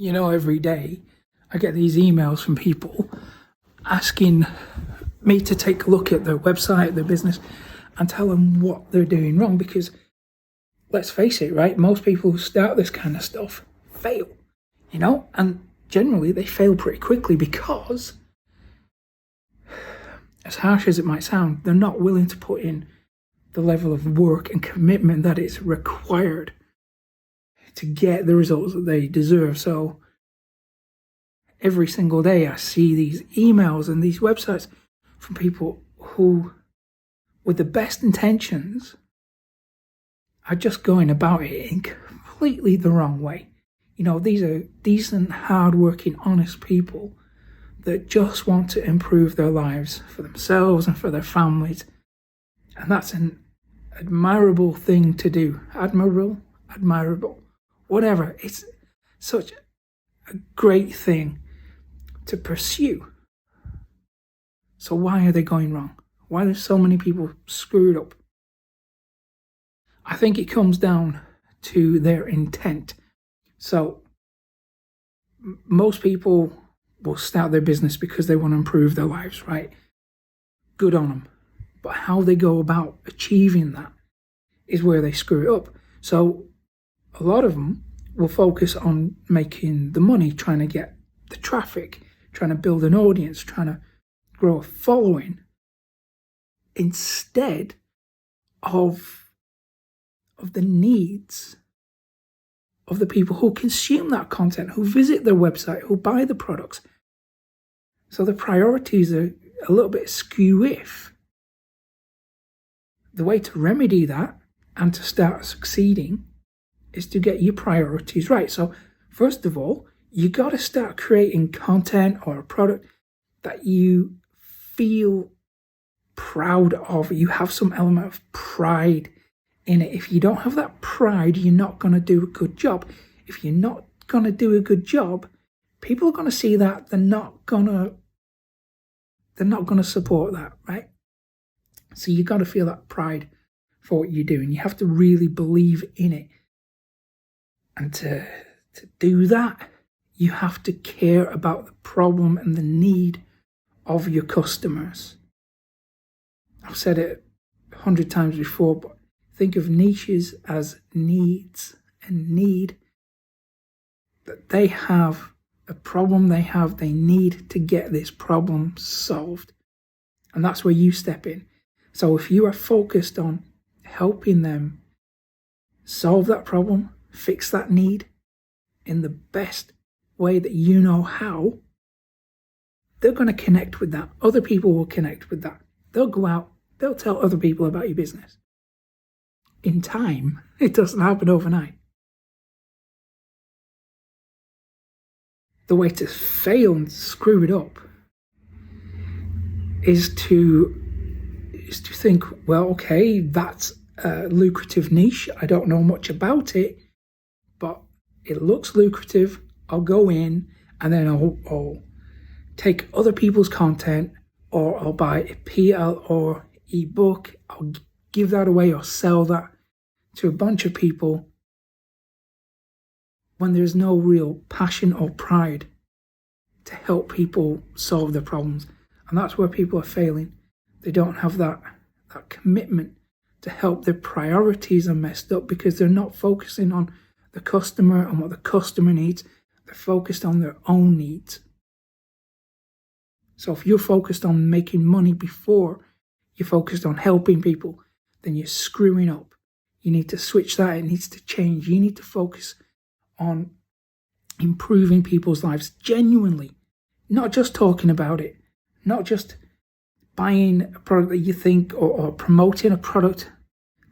Every day I get these emails from people asking me to take a look at their website, their business, and tell them what they're doing wrong. Because let's face it, right? Most people who start this kind of stuff fail, and generally they fail pretty quickly because, as harsh as it might sound, they're not willing to put in the level of work and commitment that is required to get the results that they deserve. So every single day I see these emails and these websites from people who, with the best intentions, are just going about it in completely the wrong way. These are decent, hard-working, honest people that just want to improve their lives for themselves and for their families. And that's an admirable thing to do. Admirable, whatever. It's such a great thing to pursue. So why are they going wrong? Why are so many people screwed up? I think it comes down to their intent. So most people will start their business because they want to improve their lives, right? Good on them. But how they go about achieving that is where they screw it up. So a lot of them will focus on making the money, trying to get the traffic, trying to build an audience, trying to grow a following, instead of the needs of the people who consume that content, who visit their website, who buy the products. So the priorities are a little bit skew-if. The way to remedy that and to start succeeding is to get your priorities right. So first of all, you got to start creating content or a product that you feel proud of. You have some element of pride in it. If you don't have that pride, you're not going to do a good job. If you're not going to do a good job, people are going to see that. They're not going to support that, right? So you got to feel that pride for what you do, and you have to really believe in it. And to do that, you have to care about the problem and the need of your customers. I've said it 100 times before, but think of niches as needs, and need that they have a problem they need to get this problem solved. And that's where you step in. So if you are focused on helping them solve that problem, fix that need in the best way that you know how, they're going to connect with that. Other people will connect with that. They'll go out, they'll tell other people about your business. In time, it doesn't happen overnight. The way to fail and screw it up is to think, well, okay, that's a lucrative niche. I don't know much about it, but it looks lucrative. I'll go in and then I'll take other people's content, or I'll buy a PL or ebook. I'll give that away or sell that to a bunch of people when there's no real passion or pride to help people solve their problems. And that's where people are failing. They don't have that commitment to help. Their priorities are messed up because they're not focusing on the customer and what the customer needs. They're focused on their own needs. So if you're focused on making money before you're focused on helping people, then you're screwing up. You need to switch that. It needs to change. You need to focus on improving people's lives genuinely, not just talking about it, not just buying a product that you think or promoting a product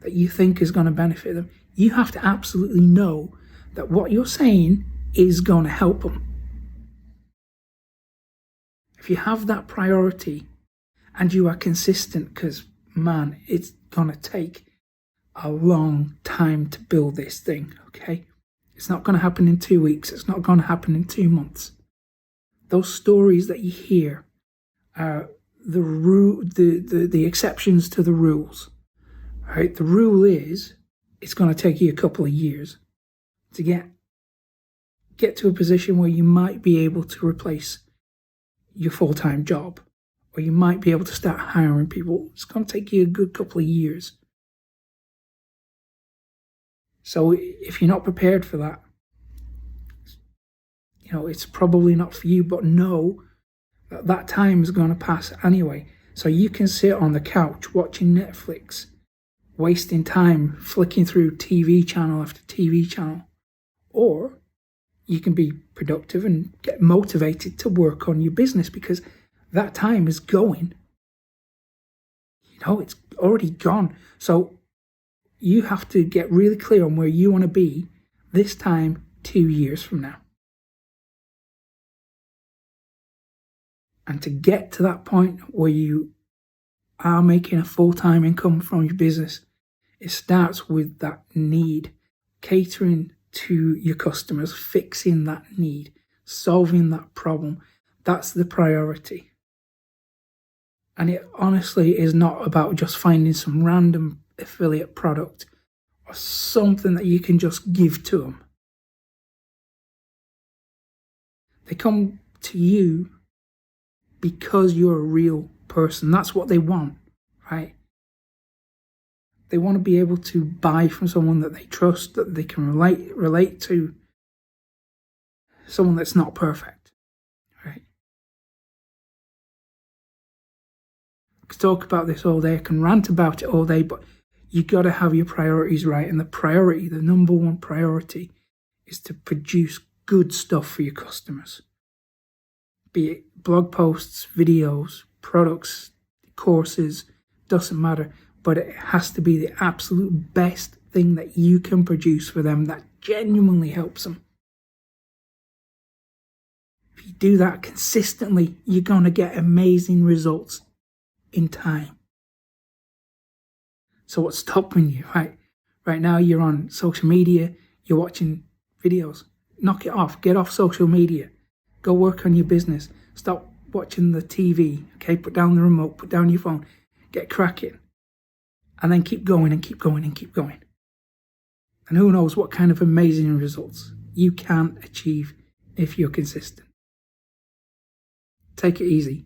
that you think is going to benefit them. You have to absolutely know that what you're saying is going to help them. If you have that priority and you are consistent, because man, it's going to take a long time to build this thing, okay? It's not going to happen in 2 weeks. It's not going to happen in 2 months. Those stories that you hear are the exceptions to the rules. Right? The rule is it's going to take you a couple of years to get get to a position where you might be able to replace your full-time job, or you might be able to start hiring people. It's going to take you a good couple of years. So if you're not prepared for that, it's probably not for you, but know that that time is going to pass anyway. So you can sit on the couch watching Netflix, wasting time flicking through TV channel after TV channel, or you can be productive and get motivated to work on your business, because that time is going. It's already gone. So you have to get really clear on where you want to be this time 2 years from now. And to get to that point where you are making a full-time income from your business, it starts with that need, catering to your customers, fixing that need, solving that problem. That's the priority. And it honestly is not about just finding some random affiliate product or something that you can just give to them. They come to you because you're a real person. That's what they want, right? They want to be able to buy from someone that they trust, that they can relate to, someone that's not perfect, right? I could talk about this all day, I can rant about it all day, but you got to have your priorities right. And the number one priority, is to produce good stuff for your customers. Be it blog posts, videos, products, courses, doesn't matter. But it has to be the absolute best thing that you can produce for them that genuinely helps them. If you do that consistently, you're going to get amazing results in time. So what's stopping you, right? Right now you're on social media, you're watching videos. Knock it off. Get off social media. Go work on your business. Stop watching the TV, okay? Put down the remote, put down your phone, get cracking. And then keep going and keep going and keep going. And who knows what kind of amazing results you can achieve if you're consistent. Take it easy.